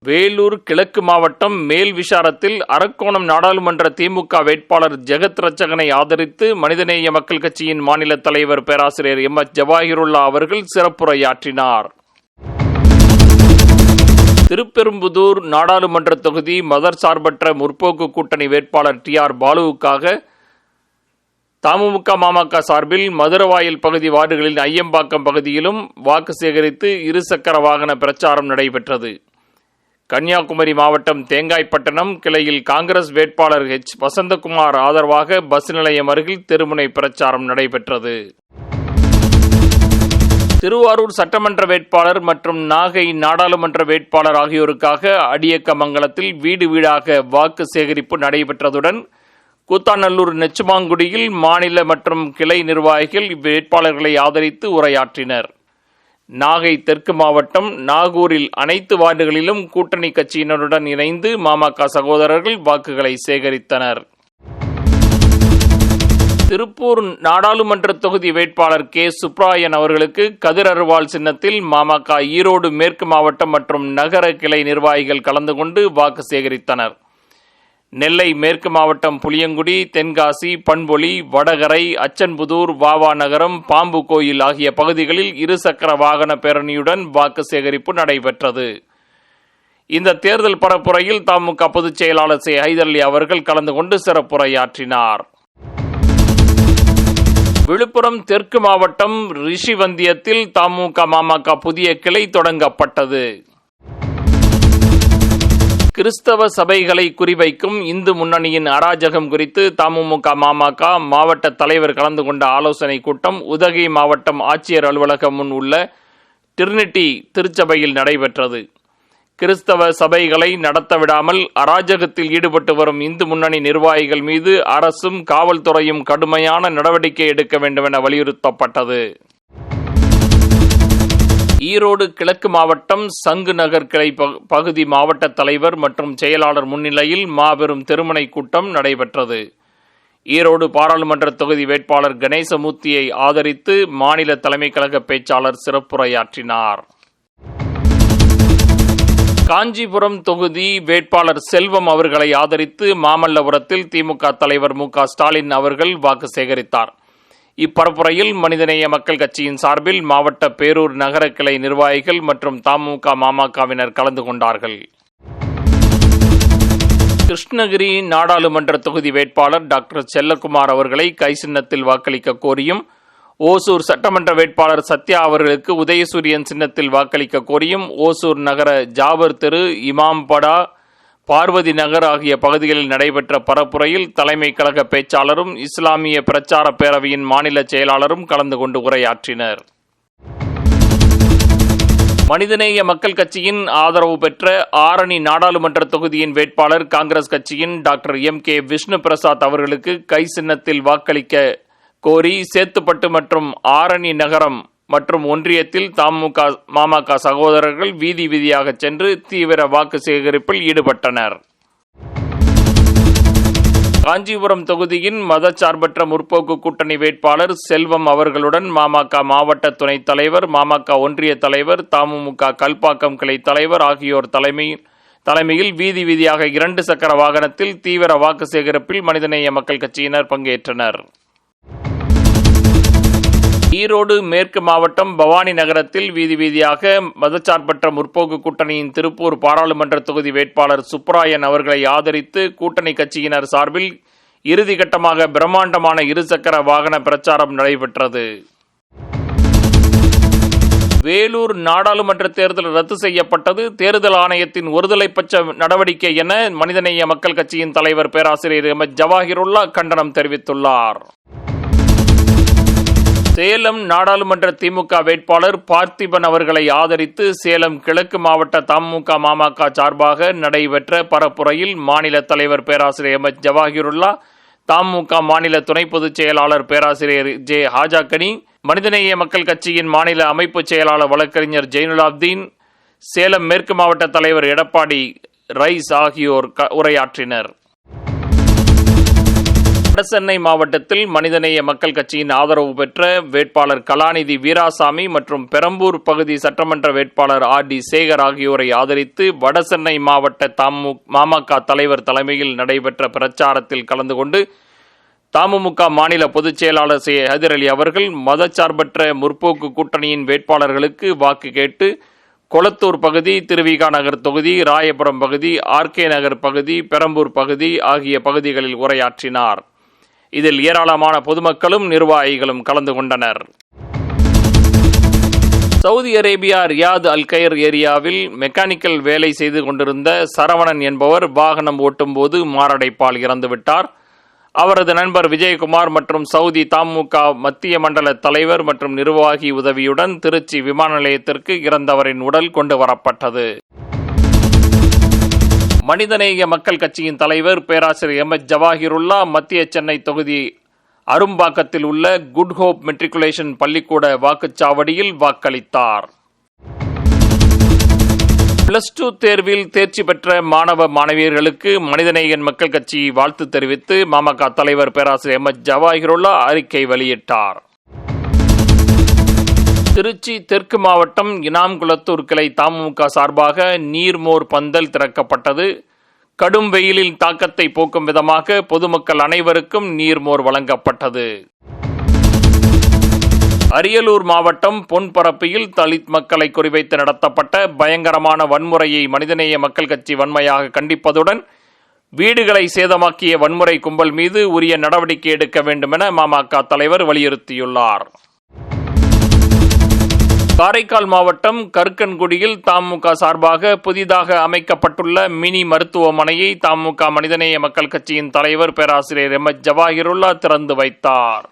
வேலூர் கிழக்கு மாவட்டம் மேல்விசாரத்தில் அரக்கோணம் நாடாளுமன்ற திமுக வேட்பாளர் ஜெகத் ரட்சகனை ஆதரித்து மனிதநேய மக்கள் கட்சியின் மாநில தலைவர் பேராசிரியர் எம்.எஸ். ஜவாஹிருல்லா அவர்கள் சிறப்புரையாற்றினார். திருப்பெரும்புதூர் நாடாளுமன்ற தொகுதி மதர்சார்பற்ற முற்போக்கு கூட்டணி வேட்பாளர் டி.ஆர். பாலுவுக்காக தமுமுக மாமக சார்பில் மதுரவாயல் பகுதி வார்டுகளில் ஐயம்பாக்கம் பகுதியிலும் வாக்கு சேகரித்து இருசக்கர வாகன பிரச்சாரம் நடைபெற்றது. கன்னியாகுமரி மாவட்டம் தேங்காய்பட்டணம் கிளையில் காங்கிரஸ் வேட்பாளர் எச். வசந்தகுமார் ஆதரவாக பஸ் நிலையம் அருகில் தெருமுனை பிரச்சாரம் நடைபெற்றது. திருவாரூர் சட்டமன்ற வேட்பாளர் மற்றும் நாகை நாடாளுமன்ற வேட்பாளர் ஆகியோருக்காக அடியக்கமங்கலத்தில் வீடு வீடாக வாக்கு சேகரிப்பு நடைபெற்றதுடன் கூத்தாநல்லூர் நெச்சுமாங்குடியில் மாநில மற்றும் கிளை நிர்வாகிகள் இவ்வேட்பாளர்களை ஆதரித்து உரையாற்றினர். நாகை தெற்கு மாவட்டம் நாகூரில் அனைத்து வார்டுகளிலும் கூட்டணி கட்சியினருடன் இணைந்து மாமக சகோதரர்கள் வாக்குகளை சேகரித்தனர். திருப்பூர் நாடாளுமன்ற தொகுதி வேட்பாளர் கே. சுப்ராயன் அவர்களுக்கு கதிர் அருவாள் சின்னத்தில் மாமக ஈரோடு மேற்கு மாவட்டம் மற்றும் நகர கிளை நிர்வாகிகள் கலந்து கொண்டு வாக்கு சேகரித்தனர். நெல்லை மேற்கு மாவட்டம் புளியங்குடி, தென்காசி, பண்பொலி, வடகரை, அச்சன்புதூர், வாவா நகரம், பாம்பு கோயில் ஆகிய பகுதிகளில் இருசக்கர வாகன பேரணியுடன் வாக்கு சேகரிப்பு நடைபெற்றது. இந்த தேர்தல் பரப்புரையில் தமுக பொதுச் செயலாளர் சி. ஹைதர் அலி அவர்கள் கலந்து கொண்டு சிறப்புரையாற்றினார். விழுப்புரம் தெற்கு மாவட்டம் ரிஷிவந்தியத்தில் தமுக மாமக புதிய கிளை தொடங்கப்பட்டது. கிறிஸ்தவ சபைகளை குறிவைக்கும் இந்து முன்னணியின் அராஜகம் குறித்து தமுமுக மாமக மாவட்ட தலைவர் கலந்து கொண்ட ஆலோசனை கூட்டம் உதகை மாவட்டம் ஆட்சியர் அலுவலகம் முன் உள்ள டிரினிட்டி திருச்சபையில் நடைபெற்றது. கிறிஸ்தவ சபைகளை நடத்தவிடாமல் அராஜகத்தில் ஈடுபட்டு வரும் இந்து முன்னணி நிர்வாகிகள் மீது அரசும் காவல்துறையும் கடுமையான நடவடிக்கை எடுக்க வேண்டும் என வலியுறுத்தப்பட்டது. ஈரோடு கிழக்கு மாவட்டம் சங்கு நகர் கிளை பகுதி மாவட்ட தலைவர் மற்றும் செயலாளர் முன்னிலையில் மாபெரும் தெருமுனை கூட்டம் நடைபெற்றது. ஈரோடு பாராளுமன்ற தொகுதி வேட்பாளர் கணேசமூர்த்தியை ஆதரித்து மாநில தலைமை கழக பேச்சாளர் சிறப்புரையாற்றினார். காஞ்சிபுரம் தொகுதி வேட்பாளர் செல்வம் அவர்களை ஆதரித்து மாமல்லபுரத்தில் திமுக தலைவர் மு. க. ஸ்டாலின் அவர்கள் வாக்கு சேகரித்தார். இப்பரப்புரையில் மனிதநேய மக்கள் கட்சியின் சார்பில் மாவட்ட பேரூர் நகர கிளை நிர்வாகிகள் மற்றும் தமுக மாமகவினர் கலந்து கொண்டார்கள். கிருஷ்ணகிரி நாடாளுமன்ற தொகுதி வேட்பாளர் டாக்டர் செல்லக்குமார் அவர்களை கை சின்னத்தில் வாக்களிக்க கோரியும், ஓசூர் சட்டமன்ற வேட்பாளர் சத்யா அவர்களுக்கு உதயசூரியன் சின்னத்தில் வாக்களிக்க கோரியும் ஓசூர் நகர ஜாபர் தெரு, இமாம்படா, பார்வதி நகர் ஆகிய பகுதிகளில் நடைபெற்ற பரப்புரையில் தலைமை கழக பேச்சாளரும் இஸ்லாமிய பிரச்சார பேரவையின் மாநில செயலாளரும் கலந்து கொண்டு உரையாற்றினர். மனிதநேய மக்கள் கட்சியின் ஆதரவு பெற்ற ஆரணி நாடாளுமன்ற தொகுதியின் வேட்பாளர் காங்கிரஸ் கட்சியின் டாக்டர் எம்.கே. விஷ்ணு பிரசாத் அவர்களுக்கு கை சின்னத்தில் வாக்களிக்க கோரி சேத்துப்பட்டு மற்றும் ஆரணி நகரம் மற்றும் ஒன்றியத்தில் தமுக மாமக சகோதரர்கள் வீதி வீதியாக சென்று தீவிர வாக்கு சேகரிப்பில் ஈடுபட்டனர். காஞ்சிபுரம் தொகுதியின் மதச்சார்பற்ற முற்போக்கு கூட்டணி வேட்பாளர் செல்வம் அவர்களுடன் மாமக மாவட்ட துணைத் தலைவர், மாமக ஒன்றிய தலைவர், தமுமுக கல்பாக்கம் கிளை தலைவர் ஆகியோர் தலைமையில் வீதி வீதியாக 2 சக்கர வாகனத்தில் தீவிர வாக்கு சேகரிப்பில் மனிதநேய மக்கள் கட்சியினர் பங்கேற்றனர். ஈரோடு மேற்கு மாவட்டம் பவானி நகரத்தில் வீதி வீதியாக மதச்சார்பற்ற முற்போக்கு கூட்டணியின் திருப்பூர் பாராளுமன்ற தொகுதி வேட்பாளர் சுப்ராயன் அவர்களை ஆதரித்து கூட்டணி கட்சியினர் சார்பில் இறுதிக்கட்டமாக பிரம்மாண்டமான இருசக்கர வாகன பிரச்சாரம் நடைபெற்றது. வேலூர் நாடாளுமன்ற தேர்தல் ரத்து செய்யப்பட்டது தேர்தல் ஆணையத்தின் ஒருதலைப்பட்ச நடவடிக்கை என மனிதநேய மக்கள் கட்சியின் தலைவர் பேராசிரியர் எம்.எஸ். ஜவாஹிருல்லா கண்டனம் தெரிவித்துள்ளார். சேலம் நாடாளுமன்ற திமுக வேட்பாளர் பார்த்திபன் அவர்களை ஆதரித்து சேலம் கிழக்கு மாவட்ட தமுக மாமக சார்பாக நடைபெற்ற பரப்புரையில் மாநில தலைவர் பேராசிரியர் எம்.எஸ். ஜவாஹிருல்லா, தமுக மாநில துணை பொதுச் செயலாளர் பேராசிரியர் ஜே. ஹாஜாக்கனி, மனிதநேய மக்கள் கட்சியின் மாநில அமைப்பு செயலாளர் வழக்கறிஞர் ஜெயினுலாப்தீன், சேலம் மேற்கு மாவட்ட தலைவர் எடப்பாடி ரைஸ் ஆகியோர் உரையாற்றினர். வடசென்னை மாவட்டத்தில் மனிதநேய மக்கள் கட்சியின் ஆதரவு பெற்ற வேட்பாளர் கலாநிதி வீராசாமி மற்றும் பெரம்பூர் பகுதி சட்டமன்ற வேட்பாளர் ஆர்.டி. சேகர் ஆகியோரை ஆதரித்து வடசென்னை மாவட்ட மாமக தலைவர் தலைமையில் நடைபெற்ற பிரச்சாரத்தில் கலந்து கொண்டு தமுமுக மாநில பொதுச் செயலாளர் ஹைதர் அலி அவர்கள் மதச்சார்பற்ற முற்போக்கு கூட்டணியின் வேட்பாளர்களுக்கு வாக்கு கேட்டு கொளத்தூர் பகுதி, திருவிகா நகர் தொகுதி, ராயபுரம் பகுதி, ஆர்கே நகர் பகுதி, பெரம்பூர் பகுதி ஆகிய பகுதிகளில் உரையாற்றினார். இதில் ஏராளமான பொதுமக்களும் நிர்வாகிகளும் கலந்து கொண்டனர். சவுதி அரேபியா ரியாத் அல்கயர் ஏரியாவில் மெக்கானிக்கல் வேலை செய்து கொண்டிருந்த சரவணன் என்பவர் வாகனம் ஓட்டும் போது மாரடைப்பால் இறந்துவிட்டார். அவரது நண்பர் விஜயகுமார் மற்றும் சவுதி தமுக மத்திய மண்டல தலைவர் மற்றும் நிர்வாகி உதவியுடன் திருச்சி விமான நிலையத்திற்கு இறந்தவரின் உடல் கொண்டு வரப்பட்டது. மனிதநேய மக்கள் கட்சியின் தலைவர் பேராசிரியர் எம்.எச். ஜவாஹிருல்லா மத்திய சென்னை தொகுதி அரும்பாக்கத்தில் உள்ள குட் ஹோப் மெட்ரிகுலேஷன் பள்ளிக்கூட வாக்குச்சாவடியில் வாக்களித்தார். +2 தேர்வில் தேர்ச்சி பெற்ற மாணவ மாணவியர்களுக்கு மனிதநேயன் மக்கள் கட்சி வாழ்த்து தெரிவித்து மாமக தலைவர் பேராசிரியர் எம்.எச். ஜவாஹிருல்லா அறிக்கை வெளியிட்டார். திருச்சி தெற்கு மாவட்டம் இனாம்குளத்தூர் கிளை தமுக சார்பாக நீர்மோர் பந்தல் திறக்கப்பட்டது. கடும் வெயிலில் தாக்கத்தை போக்கும் விதமாக பொதுமக்கள் அனைவருக்கும் நீர்மோர் வழங்கப்பட்டது. அரியலூர் மாவட்டம் பொன்பரப்பியில் தலித் மக்களை குறிவைத்து நடத்தப்பட்ட பயங்கரமான வன்முறையை மனிதநேய மக்கள் கட்சி வன்மையாக கண்டிப்பதுடன் வீடுகளை சேதமாக்கிய வன்முறை கும்பல் மீது உரிய நடவடிக்கை எடுக்க வேண்டும் என மாமக தலைவர் வலியுறுத்தியுள்ளார். காரைக்கால் மாவட்டம் கருக்கன்குடியில் தமுக சார்பாக புதிதாக அமைக்கப்பட்டுள்ள மினி மருத்துவமனையை தமுக மனிதநேய மக்கள் கட்சியின் தலைவர் பேராசிரியர் எம்.எச். ஜவாஹிருல்லா திறந்து வைத்தார்.